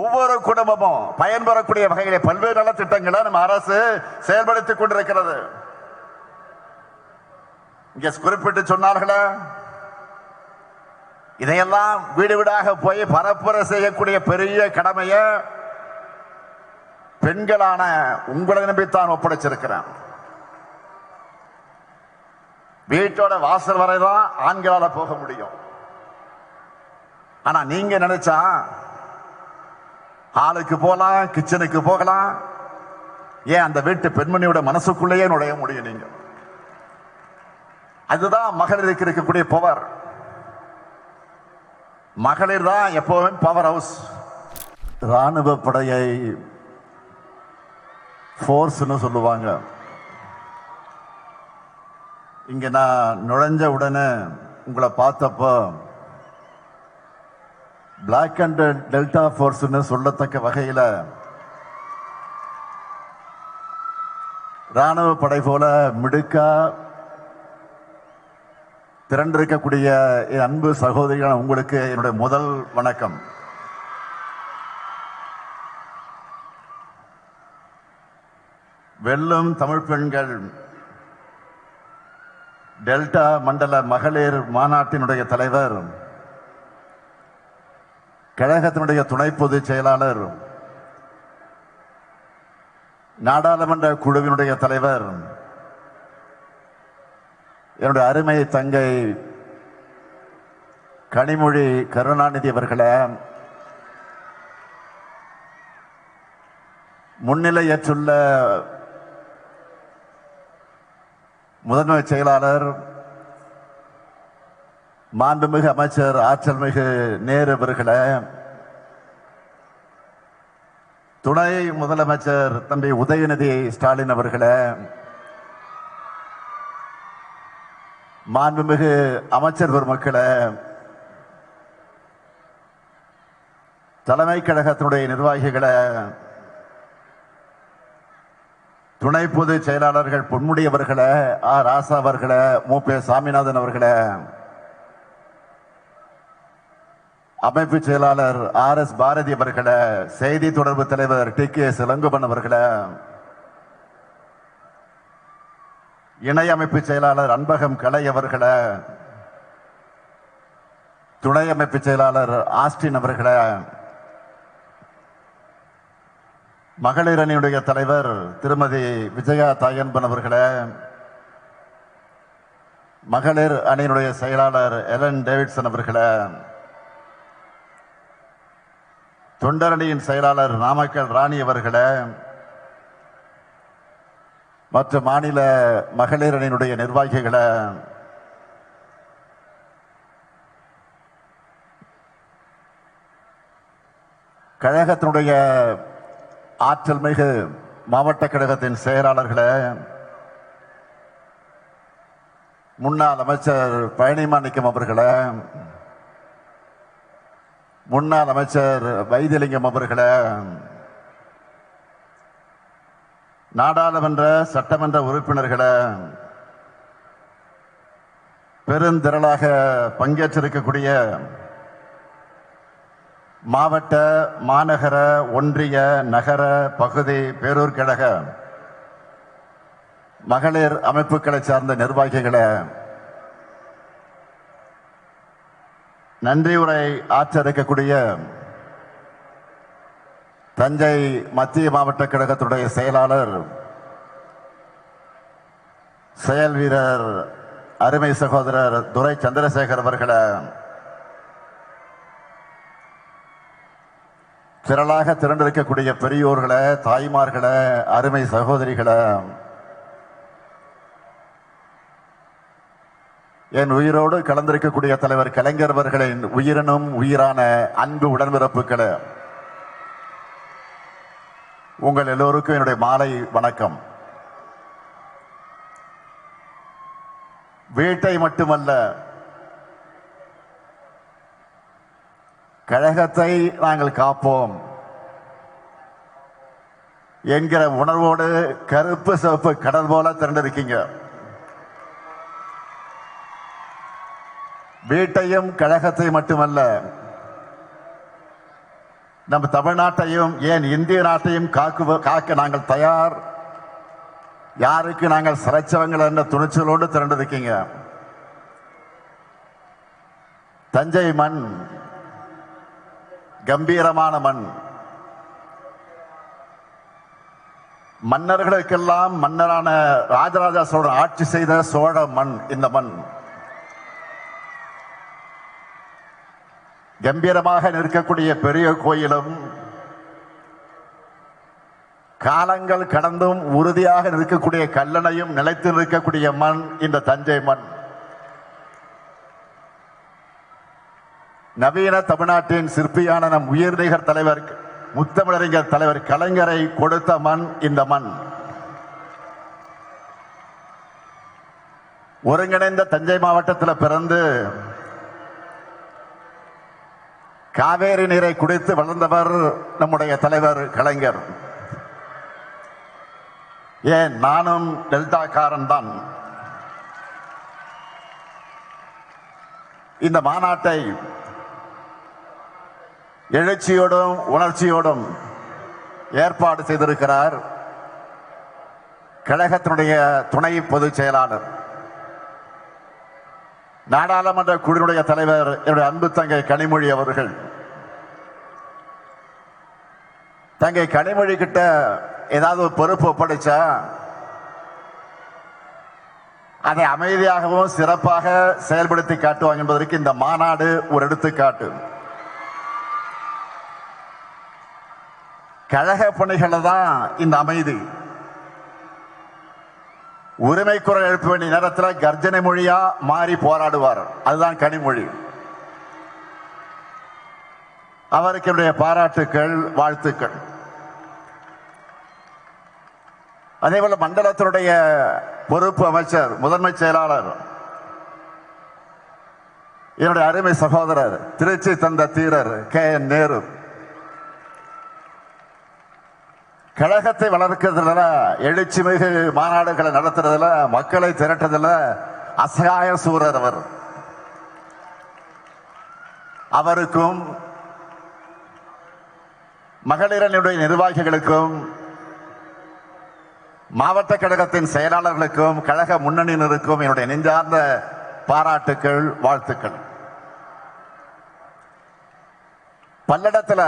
ஒவ்வொரு குடும்பமும் பயன்பெறக்கூடிய வகையிலே பல்வேறு நலத்திட்டங்களை நம்ம அரசு செயல்படுத்திக் கொண்டிருக்கிறது. இங்க குறிப்பிட்டு சொன்னார்களே, இதையெல்லாம் வீடு வீடாக போய் பரப்புரை செய்யக்கூடிய பெரிய கடமையை பெண்களான உங்களை நம்பித்தான் ஒப்படைச்சிருக்கிறேன். வீட்டோட வாசல் வரைதான் ஆண்களால போக முடியும். ஆனா நீங்க நினைச்சா ஹாலுக்கு போகலாம், கிச்சனுக்கு போகலாம், ஏன் அந்த வீட்டு பெண்மணியோட மனசுக்குள்ளேயே நுழைய முடியும். நீங்க அதுதான் மகளிருக்கு இருக்கக்கூடிய பவர். மகளிர் தான் எப்பவுமே பவர் ஹவுஸ். ராணுவ படையை போர்ஸ்னு சொல்லுவாங்க. இங்க நான் நுழைஞ்ச உடனே உங்களை பார்த்தப்போ பிளாக் அண்ட் டெல்டா போர்ஸ்னு சொல்லத்தக்க வகையில் ராணுவ படை போல மிடுக்கா திரண்டிருக்கக்கூடிய என் அன்பு சகோதரியான உங்களுக்கு என்னுடைய முதல் வணக்கம். வெல்லும் தமிழ் பெண்கள் டெல்டா மண்டல மகளிர் மாநாட்டினுடைய தலைவர், கழகத்தினுடைய துணை பொதுச் செயலாளர், நாடாளுமன்ற குழுவினுடைய தலைவர், என்னுடைய அருமை தங்கை கனிமொழி கருணாநிதி அவர்களை, முன்னிலையற்றுள்ள முதன்மை செயலாளர் மாண்புமிகு அமைச்சர் ஆற்றல் மிகு நேரு அவர்களை, துணை முதலமைச்சர் தம்பி உதயநிதி ஸ்டாலின் அவர்களை, மாண்புமிகு அமைச்சர் பெருமக்களை, தலைமை கழகத்தினுடைய நிர்வாகிகளை, துணை பொதுச் செயலாளர்கள் பொன்முடி அவர்களை, ஆர் ராசா அவர்களை, மூப்பே சாமிநாதன் அவர்களை, அமைப்பு செயலாளர் ஆர் எஸ் பாரதி அவர்களை, செய்தி தொடர்பு தலைவர் டி கே சிலங்குபன் அவர்களை, இணை அமைப்பு செயலாளர் அன்பகம் கலை அவர்களை, துணை அமைப்பு செயலாளர் ஆஸ்டின் அவர்களை, மகளிர் அணியுடைய தலைவர் திருமதி விஜயா தாயன்பன் அவர்களை, மகளிர் அணியினுடைய செயலாளர் எலன் டேவிட்சன் அவர்களை, தொண்டரணியின் செயலாளர் நாமக்கல் ராணி அவர்களை, மற்ற மாநில மகளிர் அணியினுடைய நிர்வாகிகளை, கழகத்தினுடைய ஆற்றல் மிகு மாவட்ட கழகத்தின் செயலாளர்களை, முன்னாள் அமைச்சர் பழனிமாணிக்கம் அவர்களை, முன்னாள் அமைச்சர் வைத்திலிங்கம் அவர்களை, நாடாளுமன்ற சட்டமன்ற உறுப்பினர்களை, பெருந்திரளாக பங்கேற்றிருக்கக்கூடிய மாவட்ட, மாநகர, ஒன்றிய, நகர, பகுதி, பேரூர் கழக மகளிர் அமைப்புகளை சார்ந்த நிர்வாகிகளை, நன்றி உரை ஆற்ற இருக்கக்கூடிய தஞ்சை மத்திய மாவட்ட கழகத்துடைய செயலாளர், செயல் வீரர், அருமை சகோதரர் துரை சந்திரசேகர் அவர்களை, திரளாக திரண்டிருக்கக்கூடிய பெரியோர்களை, தாய்மார்களை, அருமை சகோதரிகளை, என் உயிரோடு கலந்திருக்கக்கூடிய தலைவர் கலைஞர் அவர்களின் உயிரினும் உயிரான அன்பு உடன்பிறப்புகளை, உங்கள் எல்லோருக்கும் என்னுடைய மாலை வணக்கம். வீட்டை மட்டுமல்ல, கழகத்தை நாங்கள் காப்போம் என்கிற உணர்வோடு கருப்பு சிவப்பு கடல் போல திரண்டிருக்கீங்க. வீட்டையும் கழகத்தை மட்டுமல்ல, நம்ம தமிழ்நாட்டையும் ஏன் இந்திய நாட்டையும் காக்க நாங்கள் தயார். யாருக்கு நாங்கள் சிறைச்சவங்கள் என்ற துணிச்சலோடு திரண்டிருக்கீங்க. தஞ்சை மண் கம்பீரமான மண். மன்னர்களுக்கெல்லாம் மன்னரான ராஜராஜ சோழன் ஆட்சி செய்த சோழ மண் இந்த மண். கம்பீரமாக நிற்கக்கூடிய பெரிய கோயிலும் காலங்கள் கடந்தும் உறுதியாக நிற்கக்கூடிய கல்லணையும் நிலைத்து நிற்கக்கூடிய மண் இந்த தஞ்சை மண். நவீன தமிழ்நாட்டின் சிற்பியான நம் உயிர்நிகர் தலைவர் முத்தமிழறிஞர் தலைவர் கலைஞரை கொடுத்த மண் இந்த மண். ஒருங்கிணைந்த தஞ்சை மாவட்டத்தில் பிறந்து காவேரி நீரை குடித்து வளர்ந்தவர் நம்முடைய தலைவர் கலைஞர். ஏன் நானும் டெல்டாக்காரன் தான். இந்த மாநாட்டை எழுச்சியோடும் உணர்ச்சியோடும் ஏற்பாடு செய்திருக்கிறார் கழகத்தினுடைய துணை பொதுச் செயலாளர், நாடாளுமன்ற குழுவினுடைய தலைவர் என்னுடைய அன்பு தங்கை கனிமொழி அவர்கள். தங்கை கனிமொழி கிட்ட ஏதாவது ஒரு பொறுப்பு ஒப்படைச்சா அதை அமைதியாகவும் சிறப்பாக செயல்படுத்தி காட்டுவாங்க என்பதற்கு இந்த மாநாடு ஒரு எடுத்துக்காட்டு. கழக பணிகளை தான் இந்த அமைதி. உரிமை குரல் எழுப்ப வேண்டிய நேரத்தில் கர்ஜனை மொழியா மாறி போராடுவார். அதுதான் கனிமொழி. அவருக்கு என்னுடைய பாராட்டுக்கள், வாழ்த்துக்கள். அதேபோல மண்டலத்தினுடைய பொறுப்பு அமைச்சர், முதன்மை செயலாளர், என்னுடைய அருமை சகோதரர், திருச்சி தந்த தீரர் KN நேரு. கழகத்தை வளர்க்கிறதுல, எழுச்சி மிகு மாநாடுகளை நடத்துறதுல, மக்களை திரட்டுறதுல அசகாய சூரர் அவர். அவருக்கும் மகளிரனுடைய நிர்வாகிகளுக்கும் மாவட்ட கழகத்தின் செயலாளர்களுக்கும் கழக முன்னணியினருக்கும் என்னுடைய நெஞ்சார்ந்த பாராட்டுக்கள், வாழ்த்துக்கள். பல்லடத்தில்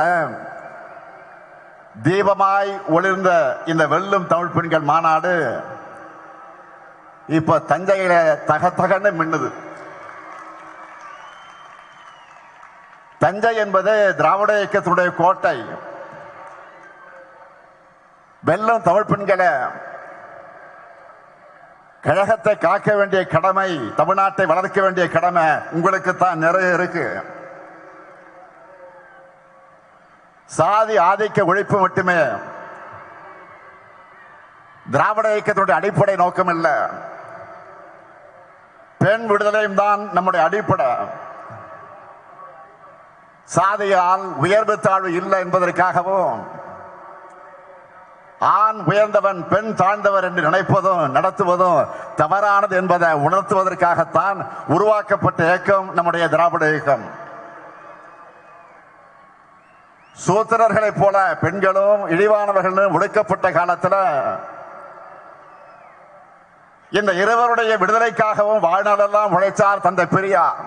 தீபமாய் ஒளிர்ந்த இந்த வெல்லும் தமிழ் பெண்கள் மாநாடு இப்ப தஞ்சையில தகன்னு மின்னுது. தஞ்சை என்பது திராவிட இயக்கத்தினுடைய கோட்டை. வெல்லும் தமிழ் பெண்களை, கழகத்தை காக்க வேண்டிய கடமை, தமிழ்நாட்டை வளர்க்க வேண்டிய கடமை உங்களுக்கு தான் நிறைய இருக்கு. சாதி ஆதிக்க ஒழிப்பு மட்டுமே திராவிட இயக்கத்தினுடைய அடிப்படை நோக்கம் இல்ல. பெண் விடுதலையும் தான் நம்முடைய அடிப்படை. சாதியால் உயர்வு தாழ்வு இல்லை என்பதற்காகவும், ஆண் உயர்ந்தவன் பெண் தாழ்ந்தவர் என்று நினைப்பதும் நடத்துவதும் தவறானது என்பதை உணர்த்துவதற்காகத்தான் உருவாக்கப்பட்ட இயக்கம் நம்முடைய திராவிட இயக்கம். சூத்திரர்களைப் போல பெண்களும் இழிவானவர்களும் ஒடுக்கப்பட்ட காலத்தில் இந்த இருவருடைய விடுதலைக்காகவும் வாழ்நாளெல்லாம் உழைச்சார் தந்தை பெரியார்.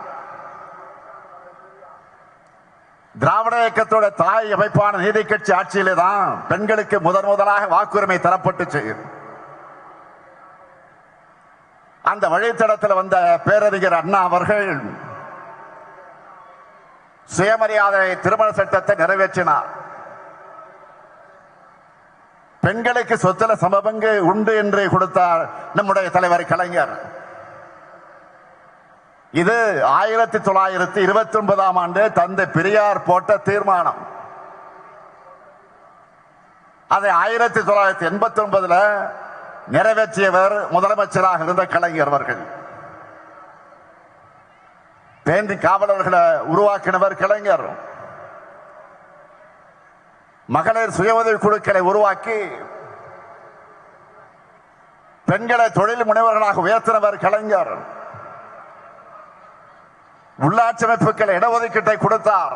திராவிட இயக்கத்தோட தாய் அமைப்பான நீதி கட்சி ஆட்சியிலே தான் பெண்களுக்கு முதலாக வாக்குரிமை தரப்பட்டுச்சு. அந்த வழித்தடத்தில் வந்த பேரறிஞர் அண்ணா அவர்கள் சுயமரியாதை திருமண சட்டத்தை நிறைவேற்றினார். பெண்களுக்கு சொத்துல சமபங்கு உண்டு என்று கொடுத்தார் நம்முடைய தலைவர் கலைஞர். இது 1929ஆம் ஆண்டு தந்தை பெரியார் போட்ட தீர்மானம். அதை 1989 நிறைவேற்றியவர் முதலமைச்சராக இருந்த கலைஞர் அவர்கள். பெண் காவலர்களை உருவாக்கினவர் கலைஞர். மகளிர் சுய உதவி குழுக்களை உருவாக்கி பெண்களை தொழில் முனைவர்களாக உயர்த்தினவர் கலைஞர். உள்ளாட்சி அமைப்புகள் இடஒதுக்கீட்டை கொடுத்தார்.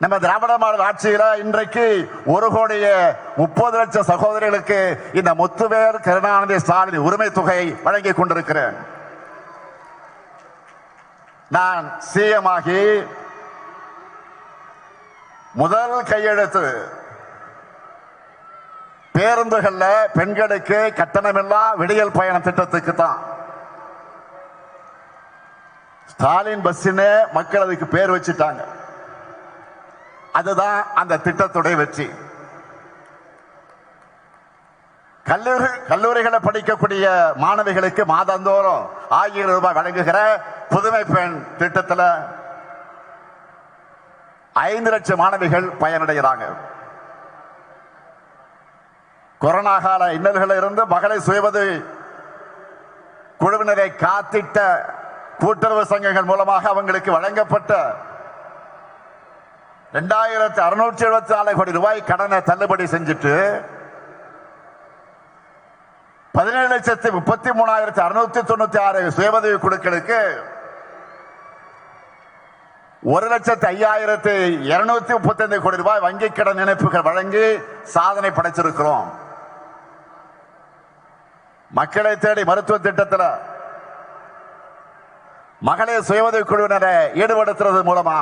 நம்ம திராவிட மாடல் ஆட்சியில இன்றைக்கு 1,30,00,000 சகோதரிகளுக்கு இந்த முத்துவேல் கருணாநிதி ஸ்டாலின் உரிமை தொகை வழங்கி கொண்டிருக்கிறேன். நான் சிஎம் ஆகி முதல் கையெழுத்து பேருந்துகள்ல பெண்களுக்கு கட்டணமில்லா விடியல் பயண திட்டத்துக்கு தான். ஸ்டாலின் பஸ்ஸுன்னு மக்கள் அதுக்கு பேர் வச்சுட்டாங்க. அதுதான் அந்த திட்டத்துடைய வெற்றி. கல்லூரிகளை படிக்கக்கூடிய மாணவிகளுக்கு மாதந்தோறும் 1000 ரூபாய் வழங்குகிற புதுமை பெண் திட்டத்தில் 5 லட்சம் மாணவிகள் பயனடைகிறாங்க. கொரோனா கால இன்னல்களில் இருந்து மகளிர் சுயஉதவி குழுவினரை காத்திட்ட கூட்டுறவு சங்கங்கள் மூலமாக அவங்களுக்கு வழங்கப்பட்ட 2674 கோடி ரூபாய் கடனை தள்ளுபடி செஞ்சுட்டு 17,33,696 சுயஉதவி குழுக்களுக்கு 1,05,235 கோடி ரூபாய் வங்கி கடன் இணைப்புகள் வழங்கி சாதனை படைச்சிருக்கிறோம். மக்களை தேடி மருத்துவ திட்டத்தில் மகளிர் சுயஉதவி குழுவினரை ஈடுபடுத்துறது மூலமா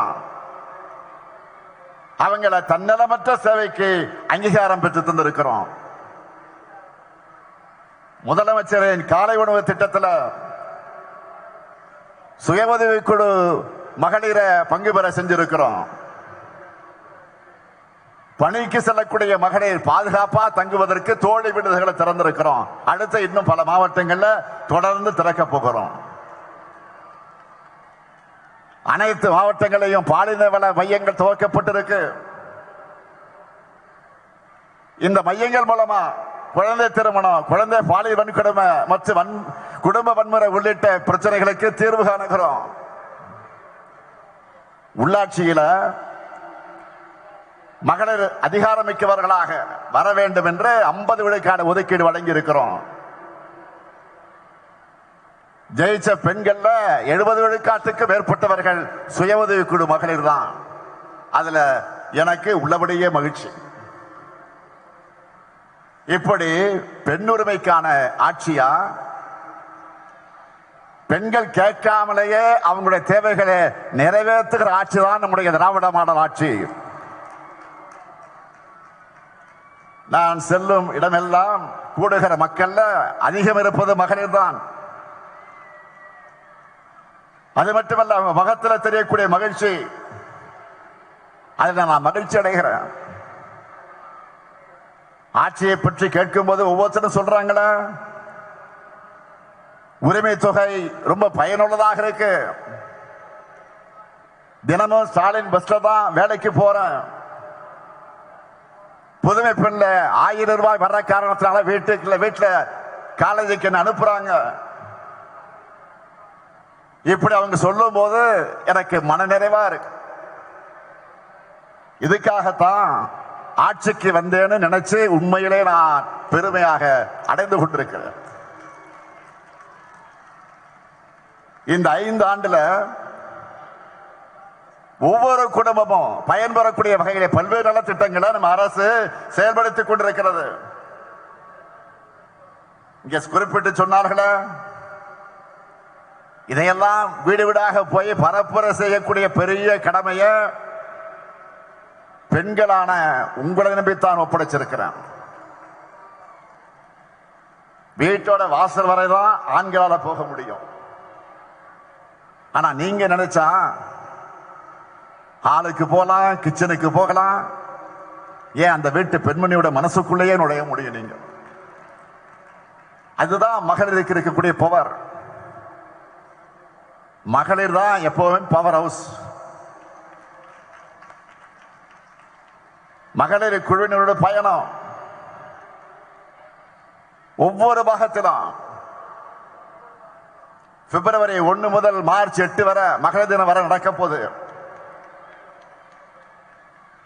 அவங்கள தன்னலமற்ற சேவைக்கு அங்கீகாரம் பெற்று தந்திருக்கிறோம். முதலமைச்சரின் காலை உணவு திட்டத்தில் சுயஉதவி குழு மகளிரை பங்கு பெற செஞ்சிருக்கிறோம். பணிக்கு செல்லக்கூடிய மகளிர் பாதுகாப்பா தங்குவதற்கு தோழி விடுதிகளை திறந்திருக்கிறோம். அடுத்த இன்னும் பல மாவட்டங்கள்ல தொடர்ந்து திறக்க போகிறோம். அனைத்து மாவட்டங்களையும் பாலின வள மையங்கள் துவக்கப்பட்டிருக்கு. இந்த மையங்கள் மூலமா குழந்தை திருமணம், குழந்தை பாலியல் வன்கொடுமை மற்றும் குடும்ப வன்முறை உள்ளிட்ட பிரச்சனைகளுக்கு தீர்வு காணுகிறோம். உள்ளாட்சியில மகளிர் அதிகாரமிக்கவர்களாக வர வேண்டும் என்று 50 விழுக்காடு ஒதுக்கீடு வழங்கி இருக்கிறோம். ஜெயிச்ச பெண்கள்ல 70 விழுக்காட்டுக்கு மேற்பட்டவர்கள் சுய உதவி குழு மகளிர் தான். அதுல எனக்கு உள்ளபடியே மகிழ்ச்சி. இப்படி பெண் உரிமைக்கான ஆட்சியா, பெண்கள் கேட்காமலேயே அவங்களுடைய தேவைகளை நிறைவேற்றுகிற ஆட்சி தான் நம்முடைய திராவிட மாடல் ஆட்சி. நான் செல்லும் இடமெல்லாம் கூடுகிற மக்கள்ல அதிகம் இருப்பது மகளிர் தான். அது மட்டுமல்ல, அவங்க முகத்தில் தெரியக்கூடிய மகிழ்ச்சி, அதில் நான் மகிழ்ச்சி அடைகிறேன். ஆட்சியை பற்றி கேட்கும் போது ஒவ்வொருத்தரும் சொல்றாங்களா, உரிமை தொகை ரொம்ப பயனுள்ளதாக இருக்கு, தினமும் ஸ்டாலின் பஸ்ல தான் வேலைக்கு போறேன், புதுமை பெண்ல 1000 ரூபாய் வர்ற காரணத்தினால வீட்டுல காலேஜுக்கு என்ன அனுப்புறாங்க. இப்படி அவங்க சொல்லும் போது எனக்கு மனநிறைவா இருக்கு. இதுக்காகத்தான் ஆட்சிக்கு வந்தேன்னு நினைச்சு உண்மையிலே நான் பெருமையாக அடைந்து கொண்டிருக்கிறேன். இந்த 5 ஆண்டுல ஒவ்வொரு குடும்பமும் பயன்பெறக்கூடிய வகையிலே பல்வேறு நல திட்டங்களை நம்ம அரசு செயல்படுத்திக் கொண்டிருக்கிறது. இங்க குறிப்பிட்டு சொன்னார்களே, இதையெல்லாம் வீடு வீடாக போய் பரப்புரை செய்யக்கூடிய பெரிய கடமையை பெண்களான உங்களை நம்பித்தான் ஒப்படைச்சிருக்கிறேன். வீட்டோட வாசல் வரைதான் ஆண்களால போக முடியும். ஆனா நீங்க நினைச்சா ஹாலுக்கு போகலாம், கிச்சனுக்கு போகலாம், ஏன் அந்த வீட்டு பெண்மணியோட மனசுக்குள்ளேயே நுழைய முடியும். நீங்க அதுதான் மகளிருக்கு இருக்கக்கூடிய பவர். மகளிர் தான் எப்பவுமே பவர் ஹவுஸ். மகளிர் குழுவினரோட பயணம் ஒவ்வொரு பாகத்திலும் பிப்ரவரி 1 முதல் மார்ச் 8 வரை மகளிர் தினம் வரை நடக்க போகுது.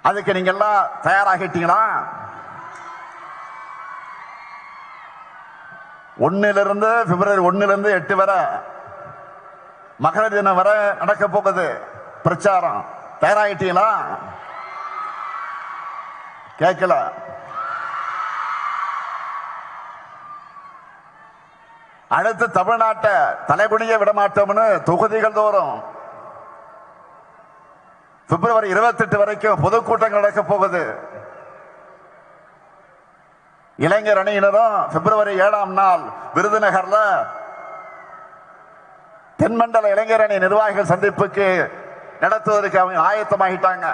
அதுக்கு நீங்க எல்லாம் தயாராகிட்டீங்களா? 1 பிப்ரவரி 1 8 வரை மகளிர் தினம் வரை நடக்க போகுது பிரச்சாரம். தயாராகிட்டீங்களா? கேட்கல. அடுத்து தமிழ்நாட்டை தலைகுனிய விடமாட்டோம்னு தொகுதிகள் தோறும் பிப்ரவரி 28 வரைக்கும் பொதுக்கூட்டங்கள் நடக்க போகுது. இளைஞர் அணியினரும் பிப்ரவரி 7ஆம் நாள் விருதுநகர்ல தென்மண்டல இளைஞர் அணி நிர்வாகிகள் சந்திப்புக்கு நடத்துவதற்கு அவங்க ஆயத்தமாகிட்டாங்க.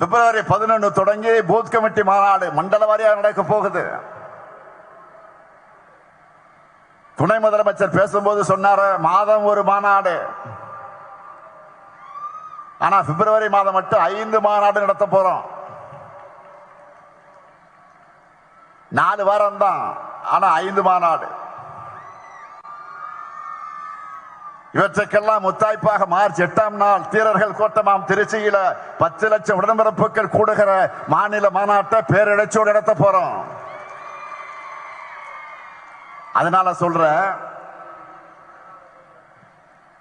பிப்ரவரி 11 தொடங்கி பூத் கமிட்டி மாநாடு மண்டல வாரியாக நடக்க போகுது. துணை முதலமைச்சர் பேசும்போது சொன்னார், மாதம் ஒரு மாநாடு. ஆனா பிப்ரவரி மாதம் மட்டும் 5 மாநாடு நடத்த போறோம். 4 வாரம் தான், ஆனா 5 மாநாடு. இவற்றுக்கெல்லாம் முத்தாய்ப்பாக மார்ச் 8ஆம் நாள் தீரர்கள் கோட்டமாம் திருச்சியில 10 லட்சம் உடன்பிறப்புகள் கூடுகிற மாநில மாநாட்டை பேரிழச்சோடு நடத்த போறோம். அதனால சொல்ற,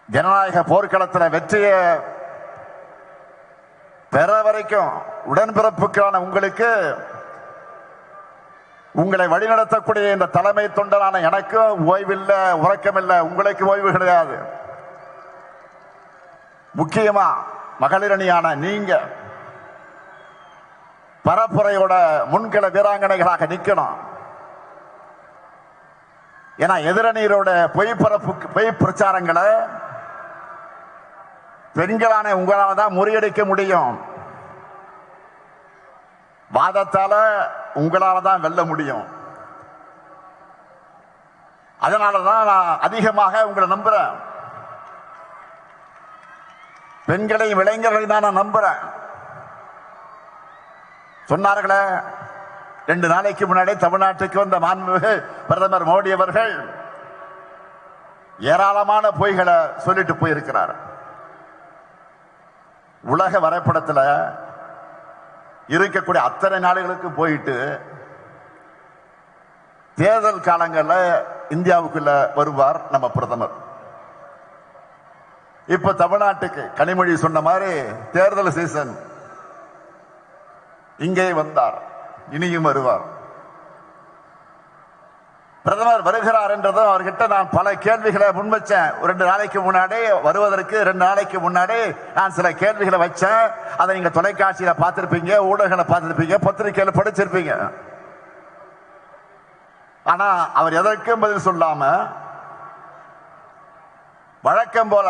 ஜனநாயக போர்க்களத்தில் வெற்றியை பெற வரைக்கும் உடன்பிறப்புக்கான உங்களுக்கு, உங்களை வழிநடத்தக்கூடிய இந்த தலைமை தொண்டரான எனக்கு ஓய்வில்லை, உறக்கமில்லை. உங்களுக்கு ஓய்வு கிடையாது. முக்கியமா மகளிர் அணியான நீங்க பரப்புரையோட முன்கள வீராங்கனைகளாக நிக்கணும். ஏன்னா எதிரணியரோட பொய் பிரச்சாரங்களை பெண்களான உங்களால தான் முறியடிக்க முடியும். வாதத்தால உங்களால தான் வெல்ல முடியும். அதனாலதான் நான் அதிகமாக உங்களை நம்புறேன். பெண்களையும் இளைஞர்களையும் தான் நான் நம்புறேன். சொன்னார்களே, 2 நாளைக்கு முன்னாடி தமிழ்நாட்டுக்கு வந்த மாண்புமிகு பிரதமர் மோடி அவர்கள் ஏராளமான பொய்களை சொல்லிட்டு போயிருக்கிறார். உலக வரைபடத்தில் இருக்கக்கூடிய அத்தனை நாடுகளுக்கு போயிட்டு தேர்தல் காலங்களில் இந்தியாவுக்குள்ள வருவார் நம்ம பிரதமர். இப்ப தமிழ்நாட்டுக்கு கனிமொழி சொன்ன மாதிரி தேர்தல் சீசன் இங்கே வந்தார், இனியும் வருவார். பிரதமர் வருகிறார் என்றதும் அவர்கிட்ட நான் பல கேள்விகளை முன்வச்சேன். 2 நாளைக்கு முன்னாடி வருவதற்கு 2 நாளைக்கு முன்னாடி நான் சில கேள்விகளை வச்சேன். அதை நீங்க தொலைக்காட்சியில பார்த்திருப்பீங்க, ஊடகங்களை பார்த்திருப்பீங்க, பத்திரிகையில படிச்சிருப்பீங்க. ஆனா அவர் எதற்கும் பதில் சொல்லாம வழக்கம் போல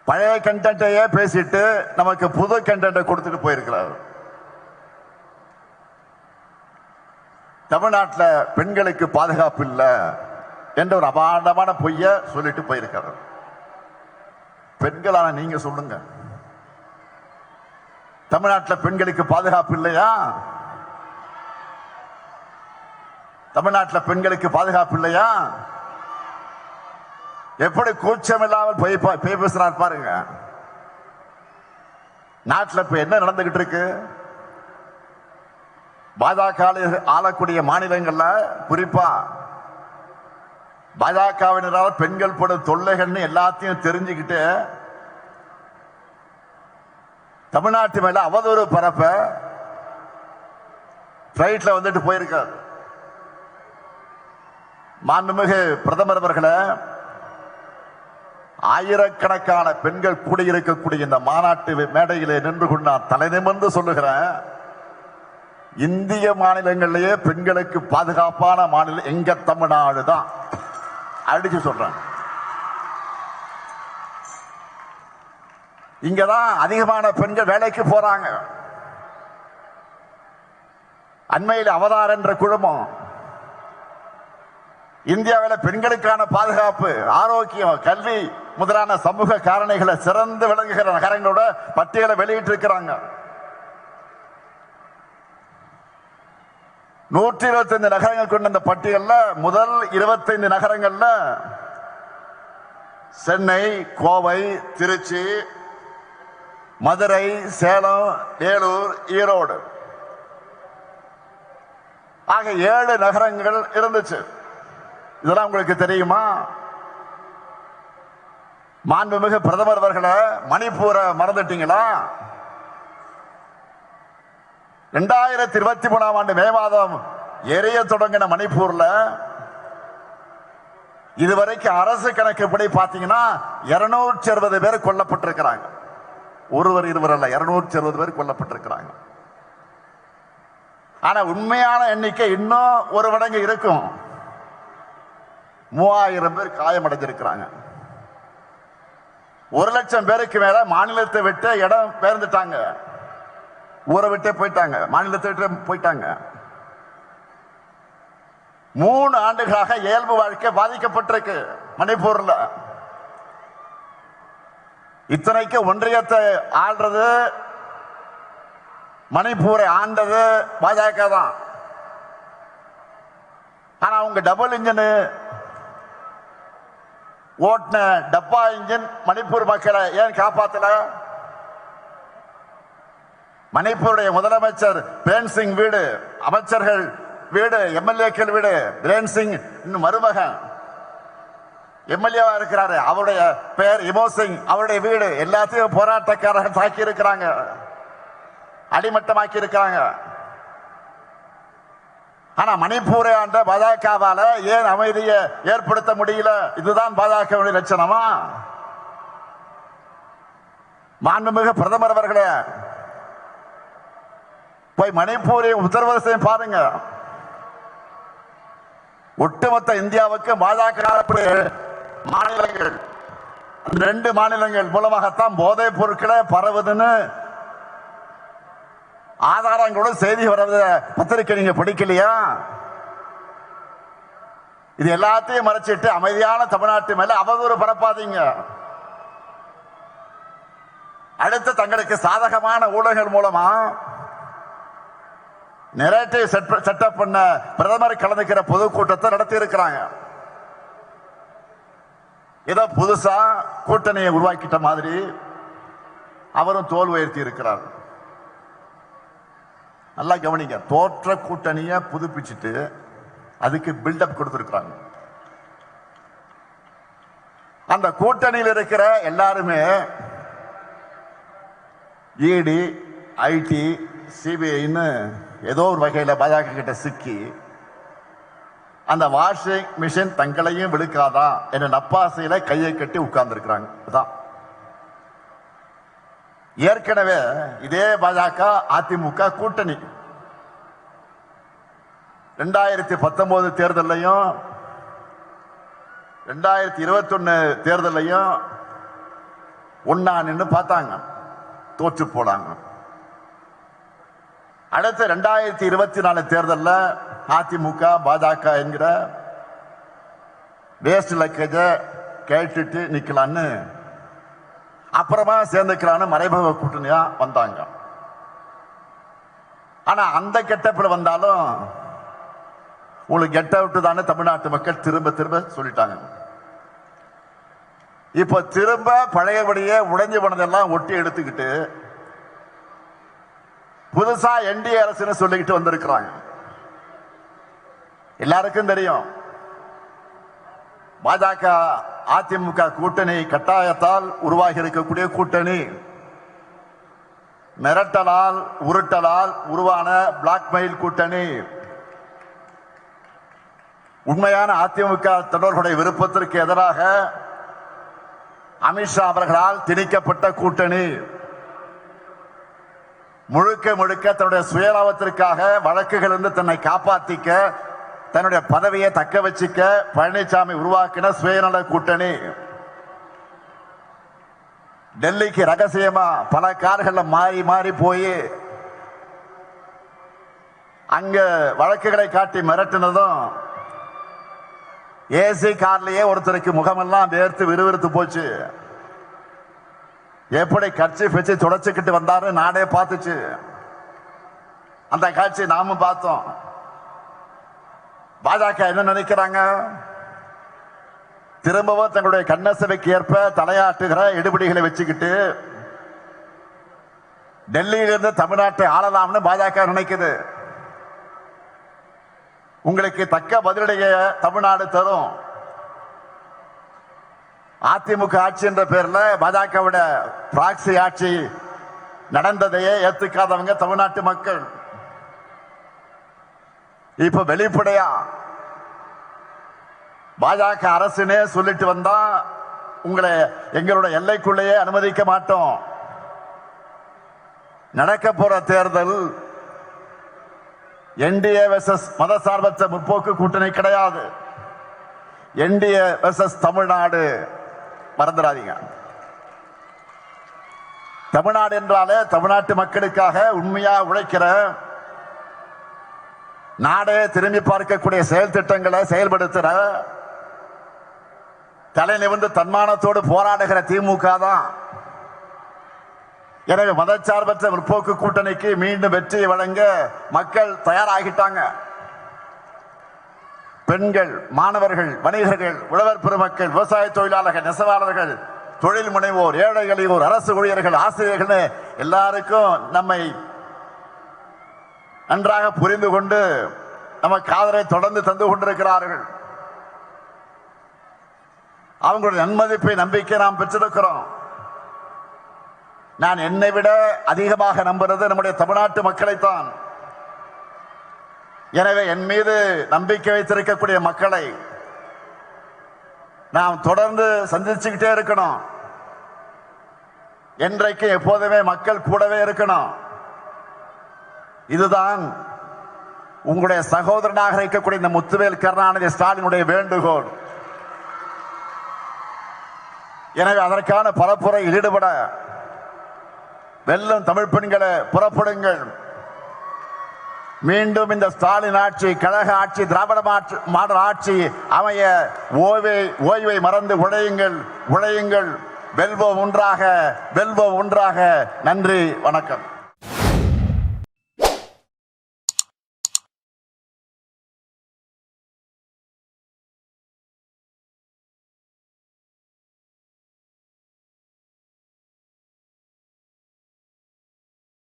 பழைய கண்டென்ட்டையே பேசிட்டு நமக்கு புது கண்டென்ட்டை கொடுத்துட்டு போயிருக்கிறார். தமிழ்நாட்டில் பெண்களுக்கு பாதுகாப்பு இல்லை என்ற ஒரு அபாண்டமான பொய்ய சொல்லிட்டு போயிருக்கிறார். பெண்களான நீங்க சொல்லுங்க, தமிழ்நாட்டில் பெண்களுக்கு பாதுகாப்பு இல்லையா? தமிழ்நாட்டில் பெண்களுக்கு பாதுகாப்பு இல்லையா? எப்படி கூச்சம் இல்லாமல் போய் பேசுறார் பாருங்க. நாட்டில் இப்ப என்ன நடந்துகிட்டு இருக்கு? பாஜக ஆளக்கூடிய மாநிலங்கள்ல, குறிப்பா பாஜகவினரால் பெண்கள் படும் தொல்லைகள்னு எல்லாத்தையும் தெரிஞ்சுக்கிட்டு தமிழ்நாட்டு மேல அவதூறு பரப்ப பிளைட்ல வந்துட்டு போயிருக்கார். மாண்புமிகு பிரதமர் அவர்களை, ஆயிரக்கணக்கான பெண்கள் கூடியிருக்கக்கூடிய இந்த மாநாட்டு மேடையிலே நின்று கொண்டு நான் தலை நிமிர்ந்து சொல்லுகிறேன், இந்திய மாநிலங்களிலேயே பெண்களுக்கு பாதுகாப்பான மாநிலம் எங்க தமிழ்நாடு தான். அடிச்சு சொல்றேன். இங்கதான் அதிகமான பெண்கள் வேலைக்கு போறாங்க. அண்மையில் அவதார் என்ற குழுமம் இந்தியாவில் பெண்களுக்கான பாதுகாப்பு, ஆரோக்கியம், கல்வி முதலான சமூக காரணிகளை சிறந்து விளங்குகிற நகரங்களோட பட்டியலை வெளியிட்டு இருக்கிறாங்க. 125 நகரங்கள் கொண்ட இந்த பட்டியலில் முதல் 25 நகரங்கள்ல சென்னை, கோவை, திருச்சி, மதுரை, சேலம், வேலூர், ஈரோடு ஆக 7 நகரங்கள் இருந்துச்சு. இதெல்லாம் உங்களுக்கு தெரியுமா? மாண்புமிகு பிரதமர் அவர்களே, மணிப்பூரை மறந்துட்டீங்களா? 2023 மே மாதம் எரிய தொடங்கின மணிப்பூர்ல இதுவரைக்கும் அரசு கணக்குப்படி பாத்தீங்கன்னா 260 பேர் கொல்லப்பட்டிருக்கிறாங்க. ஒருவர் இருவர் அல்ல, 260 பேர் கொல்லப்பட்டிருக்கிறாங்க. ஆனா உண்மையான எண்ணிக்கை இன்னும் ஒரு மடங்கு இருக்கும். 3000 பேர் காயமடைஞ்சிருக்கிறாங்க. 1,00,000 பேருக்கு மேல மாநிலத்தை விட்டு இடம் பெயர்ந்துட்டாங்க, ஊரை விட்டே போயிட்டாங்க, மாநிலத்தை விட்டு போயிட்டாங்க. 3 ஆண்டுகளாக இயல்பு வாழ்க்கை பாதிக்கப்பட்டிருக்கு மணிப்பூர்ல. இத்தனைக்கு ஒன்றியத்தை ஆள்றது, மணிப்பூரை ஆண்டது பாஜக தான். ஆனா அவங்க டபுள் இன்ஜின் ஓட்டின டப்பா இன்ஜின் மணிப்பூர் மக்களை ஏன் காப்பாத்தல? மணிப்பூருடைய முதலமைச்சர் பிரேம் சிங் வீடு, அமைச்சர்கள் வீடு, எம்எல்ஏக்கள் வீடு, பிரேம் சிங் இன்னும் மருமகன் எம்எல்ஏவா இருக்கிறாரு, அவருடைய பெயர் இமோ சிங், அவருடைய வீடு எல்லாத்தையும் போராட்டக்காரர்கள் தாக்கி இருக்கிறாங்க, அடிமட்டமாக்கி இருக்காங்க. ஆனா மணிப்பூரை ஆண்ட பாஜகவால ஏன் அமைதியை ஏற்படுத்த முடியல? இதுதான் பாஜக லட்சணமா? மாண்புமிகு பிரதமர் அவர்களே, போய் மணிப்பூரை உத்தரப்பிரதேசம் பாருங்க. ஒட்டுமொத்த இந்தியாவுக்கு பாஜக மாநிலங்கள், 2 மாநிலங்கள் மூலமாகத்தான் போதைப் பொருட்களை பரவுதுன்னு ஆதாரங்களோட செய்தி வர்றது பத்திரிகை நீங்க படிக்கலையா? இது எல்லாத்தையும் மறைச்சிட்டு அமைதியான தமிழ்நாட்டு மேல அவதூறு பரப்பாதீங்க. அடுத்து தங்களுக்கு சாதகமான ஊடகங்கள் மூலமா நெரேட்டிவ் செட்டப் பண்ண பிரதமர் கலந்துக்கிற பொதுக்கூட்டத்தை நடத்தி இருக்கிறாங்க. ஏதோ புதுசா கூட்டணியை உருவாக்கிட்ட மாதிரி அவரும் தோல் உயர்த்தி இருக்கிறார். நல்லா கவனிங்க, தோற்ற கூட்டணியை புதுப்பிச்சுட்டு அதுக்கு பில்டப் கொடுத்திருக்கிறாங்க. அந்த கூட்டணியில் இருக்கிற எல்லாருமே இடி, ஐடி, சிபிஐன்னு ஏதோ ஒரு வகையில பாஜக கிட்ட சிக்கி அந்த வாஷிங் மிஷின் தங்களையும் விழுக்காதா என்ற நப்பாசையில கையை கட்டி உட்கார்ந்து இருக்கிறாங்க. ஏற்கனவே இதே பாஜக அதிமுக கூட்டணி 2019 தேர்தலையும் 2021 தேர்தலையும் ஒன்னா நின்று பார்த்தாங்க, தோற்று போனாங்க. அடுத்து 2024 தேர்தலில் அதிமுக பாஜக என்கிற வேஸ்ட் லக்கேஜ கேட்டுட்டு நிக்கலான்னு அப்புறமா சேர்ந்துக்கலான்னு மறைமுக கூட்டணியா வந்தாங்க. ஆனா அந்த கெட்டப்பில் வந்தாலும் உங்களுக்கு கெட் அவுட் தானே தமிழ்நாட்டு மக்கள் திரும்ப திரும்ப சொல்லிட்டாங்க. இப்ப திரும்ப பழையபடியே உடைஞ்சு போனதெல்லாம் ஒட்டி எடுத்துக்கிட்டு புதுசா என்டிஏ அரசுன்னு சொல்லிக்கிட்டு வந்திருக்கிறாங்க. எல்லாருக்கும் தெரியும், பாஜக அதிமுக கூட்டணி கட்டாயத்தால் உருவாகி இருக்கக்கூடிய கூட்டணி, மிரட்டலால் உருட்டலால் உருவான பிளாக்மெயில் கூட்டணி, உண்மையான அதிமுக தொடர்களுடைய விருப்பத்திற்கு எதிராக அமித்ஷா அவர்களால் திணிக்கப்பட்ட கூட்டணி, முழுக்க முழுக்க தன்னுடைய சுயலாபத்திற்காக வழக்குகள் இருந்து தன்னை காப்பாற்றிக்க, தன்னுடைய பதவியை தக்க வச்சுக்க பழனிசாமி உருவாக்கின சுயநல கூட்டணி. டெல்லிக்கு ரகசியமா பல கார்கள்ல மாறி மாறி போய் அங்க வழக்குகளை காட்டி மிரட்டினதும், ஏசி கார்லயே ஒருத்தருக்கு முகமெல்லாம் வேர்த்து விறுவிறுத்து போச்சு. எப்படி கட்சி வச்சு தொடச்சுக்கிட்டு வந்தாரு நாடே பார்த்துச்சு. அந்த காட்சி நாமும் பார்த்தோம். பாஜக என்ன நினைக்கிறாங்க? திரும்பவும் தங்களுடைய கண்ணசைக்கு ஏற்ப தலையாட்டுகிற எடுபடிகளை வச்சுக்கிட்டு டெல்லியிலிருந்து தமிழ்நாட்டை ஆளலாம்னு பாஜக நினைக்குது. உங்களுக்கு தக்க பதிலடைய தமிழ்நாடு தரும். அதிமுக ஆட்சி என்ற பேர்ல பாஜகவோட பிராக்சி ஆட்சி நடந்ததையே ஏத்துக்காதவங்க தமிழ்நாட்டு மக்கள். இப்ப வெளிப்படையா பாஜக அரசுனே சொல்லிட்டு வந்தா உங்களை எங்களோட எல்லைக்குள்ளேயே அனுமதிக்க மாட்டோம். நடக்க போற தேர்தல் என்டிஏ வெர்சஸ் மதசார்பற்ற முற்போக்கு கூட்டணி கிடையாது. NDA versus Tamil Nadu. மறந்துடாதீங்க. தமிழ்நாடு என்றாலே தமிழ்நாட்டு மக்களுக்காக உண்மையா உழைக்கிற, நாடே திரும்பி பார்க்கக்கூடிய செயல் திட்டங்களை செயல்படுத்துற, தலை நிமிர்ந்து தன்மானத்தோடு போராடுகிற திமுக தான். எனவே மதச்சார்பற்ற முற்போக்கு கூட்டணிக்கு மீண்டும் வெற்றியை வழங்க மக்கள் தயாராகிட்டாங்க. பெண்கள், மாணவர்கள், வணிகர்கள், உழவர் பெருமக்கள், விவசாய தொழிலாளர்கள், நெசவாளர்கள், தொழில் முனைவோர், ஏழை எளியோர், அரசு ஊழியர்கள், ஆசிரியர்கள் எல்லாருக்கும் நம்மை நன்றாக புரிந்து கொண்டு நமக்கு ஆதரவை தொடர்ந்து தந்து கொண்டிருக்கிறார்கள். அவங்களுடைய நன்மதிப்பை, நம்பிக்கை நாம் பெற்றிருக்கிறோம். நான் என்னை விட அதிகமாக நம்புறது நம்முடைய தமிழ்நாட்டு மக்களைத்தான். எனவே என் மீது நம்பிக்கை வைத்திருக்கக்கூடிய மக்களை நாம் தொடர்ந்து சந்திச்சுக்கிட்டே இருக்கணும். என்றைக்கு எப்போதுமே மக்கள் கூடவே இருக்கணும். இதுதான் உங்களுடைய சகோதரனாக இருக்கக்கூடிய இந்த முத்துவேல் கருணாநிதி ஸ்டாலினுடைய வேண்டுகோள். எனவே அதற்கான பரப்புரையில் ஈடுபட வெல்லும் தமிழ் பெண்களை புறப்படுங்கள். மீண்டும் இந்த ஸ்டாலின் ஆட்சி, கழக ஆட்சி, திராவிட மாடல் ஆட்சி அமைய ஓய்வை மறந்து உழையுங்கள், உழையுங்கள். வெல்வோம் ஒன்றாக, வெல்வோம் ஒன்றாக. நன்றி, வணக்கம்.